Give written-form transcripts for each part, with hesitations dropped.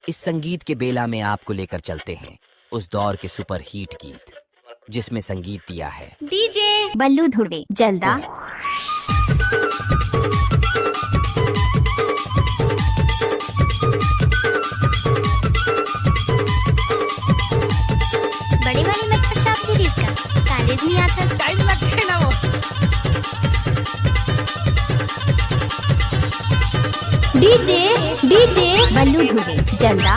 इस संगीत के बेला में आपको लेकर चलते हैं उस दौर के सुपर हिट गीत जिसमें संगीत दिया है डीजे बल्लू धुर्वे जल्दा। बड़े वाले मच्छर छाप सीरीज का कॉलेज में आता टाइम लगता है ना वो। डीजे डीजे बल्लू धुर्वे जल्दा।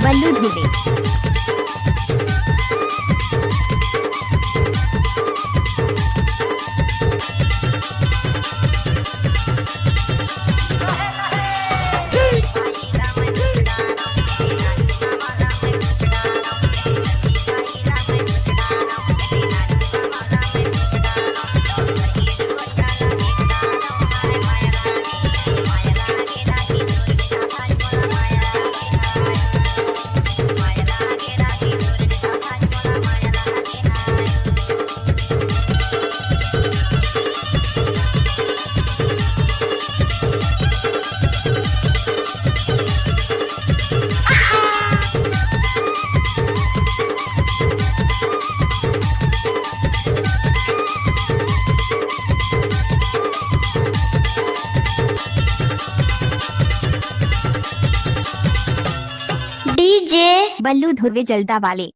बल्लू धुर्वे डीजे बल्लू धुर्वे जल्दा वाले।